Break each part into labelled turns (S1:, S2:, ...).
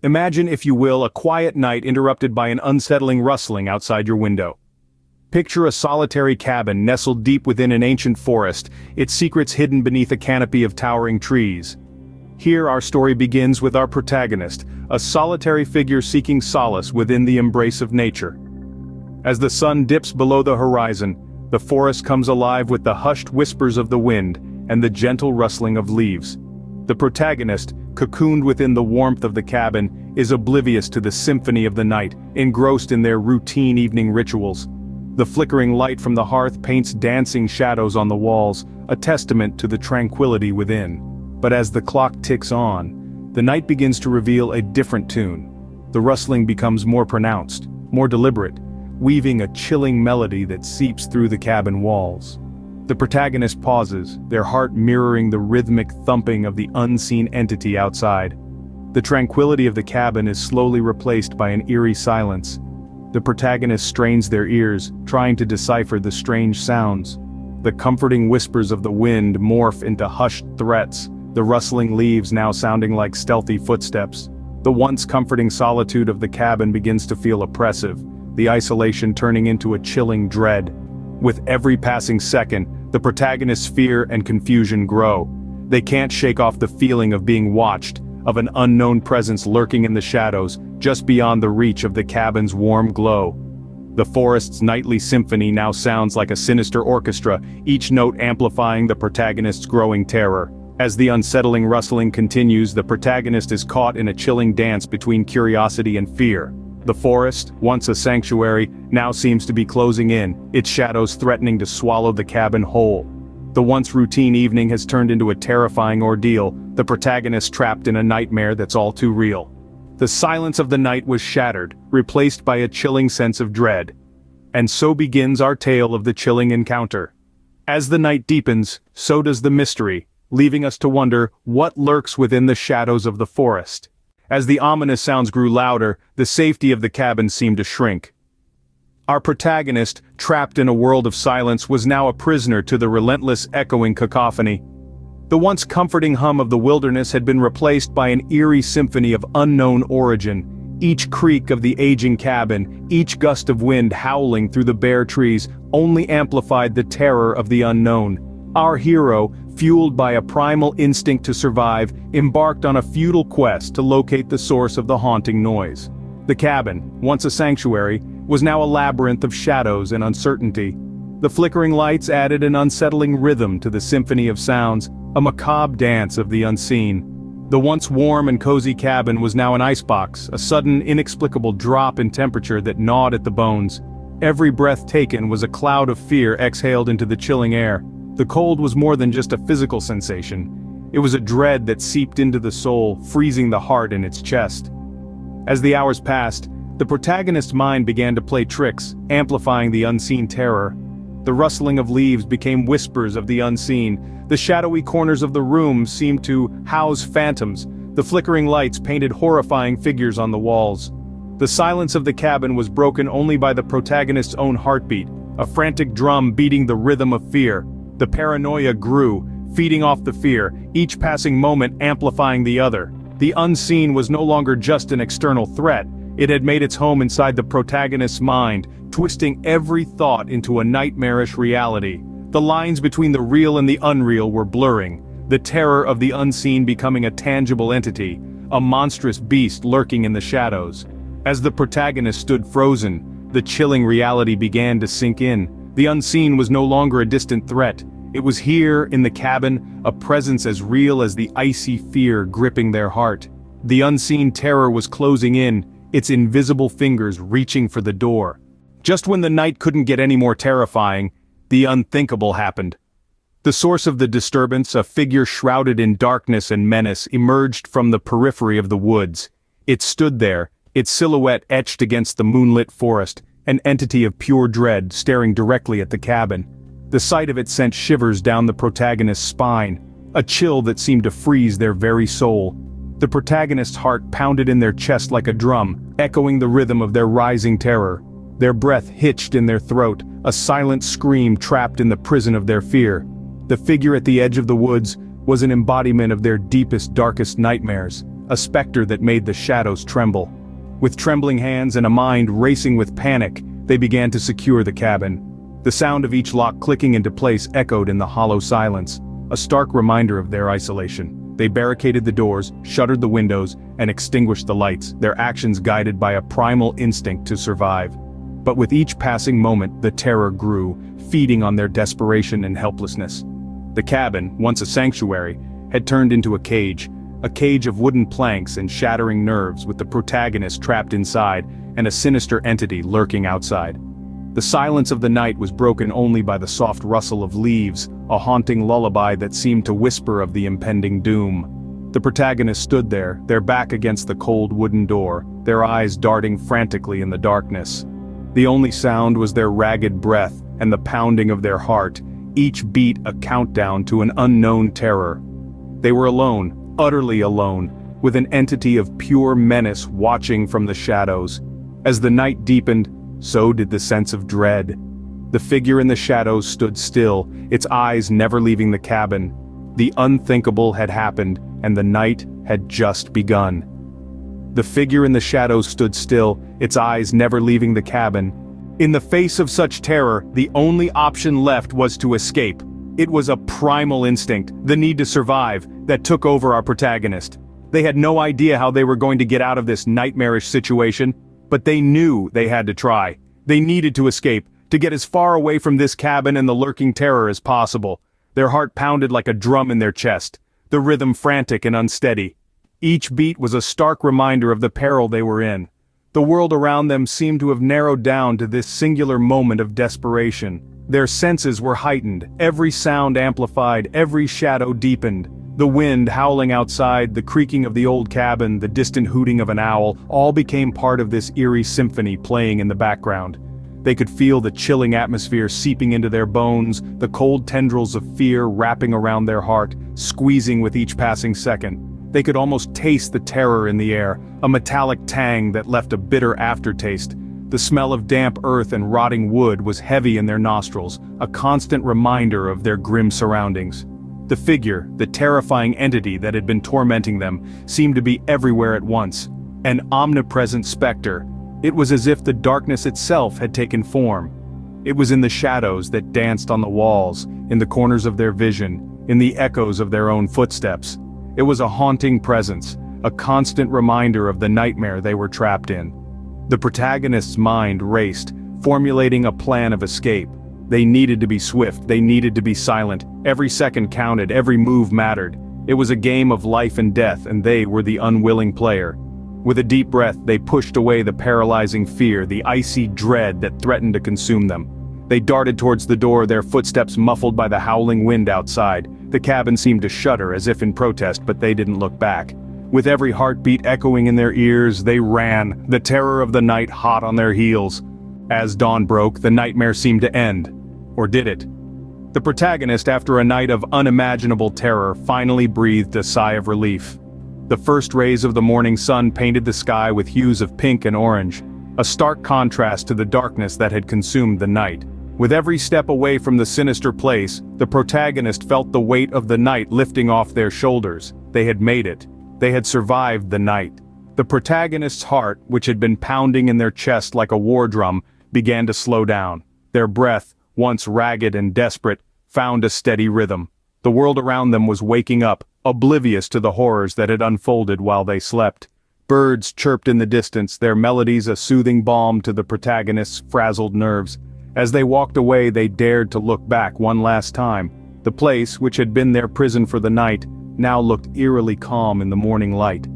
S1: Imagine, if you will, a quiet night interrupted by an unsettling rustling outside your window. Picture a solitary cabin nestled deep within an ancient forest, its secrets hidden beneath a canopy of towering trees. Here our story begins with our protagonist, a solitary figure seeking solace within the embrace of nature. As the sun dips below the horizon, the forest comes alive with the hushed whispers of the wind and the gentle rustling of leaves. The protagonist, cocooned within the warmth of the cabin, is oblivious to the symphony of the night, engrossed in their routine evening rituals. The flickering light from the hearth paints dancing shadows on the walls, a testament to the tranquility within. But as the clock ticks on, the night begins to reveal a different tune. The rustling becomes more pronounced, more deliberate, weaving a chilling melody that seeps through the cabin walls. The protagonist pauses, their heart mirroring the rhythmic thumping of the unseen entity outside. The tranquility of the cabin is slowly replaced by an eerie silence. The protagonist strains their ears, trying to decipher the strange sounds. The comforting whispers of the wind morph into hushed threats, the rustling leaves now sounding like stealthy footsteps. The once comforting solitude of the cabin begins to feel oppressive, the isolation turning into a chilling dread. With every passing second, the protagonist's fear and confusion grow. They can't shake off the feeling of being watched, of an unknown presence lurking in the shadows, just beyond the reach of the cabin's warm glow. The forest's nightly symphony now sounds like a sinister orchestra, each note amplifying the protagonist's growing terror. As the unsettling rustling continues, the protagonist is caught in a chilling dance between curiosity and fear. The forest, once a sanctuary, now seems to be closing in, its shadows threatening to swallow the cabin whole. The once routine evening has turned into a terrifying ordeal, the protagonist trapped in a nightmare that's all too real. The silence of the night was shattered, replaced by a chilling sense of dread. And so begins our tale of the chilling encounter. As the night deepens, so does the mystery, leaving us to wonder what lurks within the shadows of the forest. As the ominous sounds grew louder, the safety of the cabin seemed to shrink. Our protagonist, trapped in a world of silence, was now a prisoner to the relentless echoing cacophony. The once comforting hum of the wilderness had been replaced by an eerie symphony of unknown origin. Each creak of the aging cabin, each gust of wind howling through the bare trees, only amplified the terror of the unknown. Our hero, fueled by a primal instinct to survive, embarked on a futile quest to locate the source of the haunting noise. The cabin, once a sanctuary, was now a labyrinth of shadows and uncertainty. The flickering lights added an unsettling rhythm to the symphony of sounds, a macabre dance of the unseen. The once warm and cozy cabin was now an icebox, a sudden inexplicable drop in temperature that gnawed at the bones. Every breath taken was a cloud of fear exhaled into the chilling air. The cold was more than just a physical sensation. It was a dread that seeped into the soul, freezing the heart in its chest. As the hours passed, the protagonist's mind began to play tricks, amplifying the unseen terror. The rustling of leaves became whispers of the unseen. The shadowy corners of the room seemed to house phantoms. The flickering lights painted horrifying figures on the walls. The silence of the cabin was broken only by the protagonist's own heartbeat, a frantic drum beating the rhythm of fear. The paranoia grew, feeding off the fear, each passing moment amplifying the other. The unseen was no longer just an external threat. It had made its home inside the protagonist's mind, twisting every thought into a nightmarish reality. The lines between the real and the unreal were blurring, the terror of the unseen becoming a tangible entity, a monstrous beast lurking in the shadows. As the protagonist stood frozen, the chilling reality began to sink in. The unseen was no longer a distant threat. It was here, in the cabin, a presence as real as the icy fear gripping their heart. The unseen terror was closing in, its invisible fingers reaching for the door. Just when the night couldn't get any more terrifying, the unthinkable happened. The source of the disturbance, a figure shrouded in darkness and menace, emerged from the periphery of the woods. It stood there, its silhouette etched against the moonlit forest, an entity of pure dread staring directly at the cabin. The sight of it sent shivers down the protagonist's spine, a chill that seemed to freeze their very soul. The protagonist's heart pounded in their chest like a drum, echoing the rhythm of their rising terror. Their breath hitched in their throat, a silent scream trapped in the prison of their fear. The figure at the edge of the woods was an embodiment of their deepest, darkest nightmares, a specter that made the shadows tremble. With trembling hands and a mind racing with panic, they began to secure the cabin. The sound of each lock clicking into place echoed in the hollow silence, a stark reminder of their isolation. They barricaded the doors, shuttered the windows, and extinguished the lights, their actions guided by a primal instinct to survive. But with each passing moment, the terror grew, feeding on their desperation and helplessness. The cabin, once a sanctuary, had turned into a cage of wooden planks and shattering nerves, with the protagonist trapped inside and a sinister entity lurking outside. The silence of the night was broken only by the soft rustle of leaves, a haunting lullaby that seemed to whisper of the impending doom. The protagonist stood there, their back against the cold wooden door, their eyes darting frantically in the darkness. The only sound was their ragged breath and the pounding of their heart, each beat a countdown to an unknown terror. They were alone, utterly alone, with an entity of pure menace watching from the shadows. As the night deepened, so did the sense of dread. The figure in the shadows stood still, its eyes never leaving the cabin. The unthinkable had happened, and the night had just begun. The figure in the shadows stood still, its eyes never leaving the cabin. In the face of such terror, the only option left was to escape. It was a primal instinct, the need to survive, that took over our protagonist. They had no idea how they were going to get out of this nightmarish situation, but they knew they had to try. They needed to escape, to get as far away from this cabin and the lurking terror as possible. Their heart pounded like a drum in their chest, the rhythm frantic and unsteady. Each beat was a stark reminder of the peril they were in. The world around them seemed to have narrowed down to this singular moment of desperation. Their senses were heightened, every sound amplified, every shadow deepened. The wind howling outside, the creaking of the old cabin, the distant hooting of an owl, all became part of this eerie symphony playing in the background. They could feel the chilling atmosphere seeping into their bones, the cold tendrils of fear wrapping around their heart, squeezing with each passing second. They could almost taste the terror in the air, a metallic tang that left a bitter aftertaste. The smell of damp earth and rotting wood was heavy in their nostrils, a constant reminder of their grim surroundings. The figure, the terrifying entity that had been tormenting them, seemed to be everywhere at once. An omnipresent specter. It was as if the darkness itself had taken form. It was in the shadows that danced on the walls, in the corners of their vision, in the echoes of their own footsteps. It was a haunting presence, a constant reminder of the nightmare they were trapped in. The protagonist's mind raced, formulating a plan of escape. They needed to be swift, they needed to be silent, every second counted, every move mattered. It was a game of life and death, and they were the unwilling player. With a deep breath, they pushed away the paralyzing fear, the icy dread that threatened to consume them. They darted towards the door, their footsteps muffled by the howling wind outside. The cabin seemed to shudder as if in protest, but they didn't look back. With every heartbeat echoing in their ears, they ran, the terror of the night hot on their heels. As dawn broke, the nightmare seemed to end. Or did it? The protagonist, after a night of unimaginable terror, finally breathed a sigh of relief. The first rays of the morning sun painted the sky with hues of pink and orange, a stark contrast to the darkness that had consumed the night. With every step away from the sinister place, the protagonist felt the weight of the night lifting off their shoulders. They had made it. They had survived the night. The protagonist's heart, which had been pounding in their chest like a war drum, began to slow down. Their breath, once ragged and desperate, found a steady rhythm. The world around them was waking up, oblivious to the horrors that had unfolded while they slept. Birds chirped in the distance, their melodies a soothing balm to the protagonist's frazzled nerves. As they walked away, they dared to look back one last time. The place, which had been their prison for the night, now looked eerily calm in the morning light.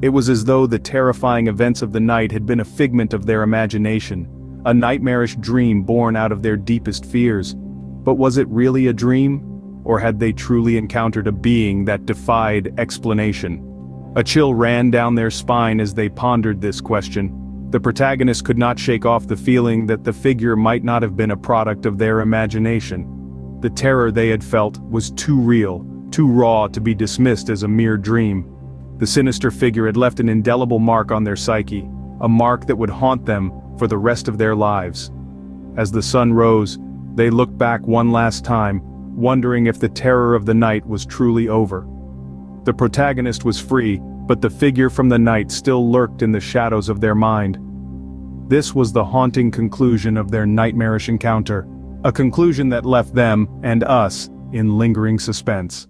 S1: It was as though the terrifying events of the night had been a figment of their imagination, a nightmarish dream born out of their deepest fears. But was it really a dream? Or had they truly encountered a being that defied explanation? A chill ran down their spine as they pondered this question. The protagonist could not shake off the feeling that the figure might not have been a product of their imagination. The terror they had felt was too real, too raw to be dismissed as a mere dream. The sinister figure had left an indelible mark on their psyche, a mark that would haunt them for the rest of their lives. As the sun rose, they looked back one last time, wondering if the terror of the night was truly over. The protagonist was free, but the figure from the night still lurked in the shadows of their mind. This was the haunting conclusion of their nightmarish encounter, a conclusion that left them, and us, in lingering suspense.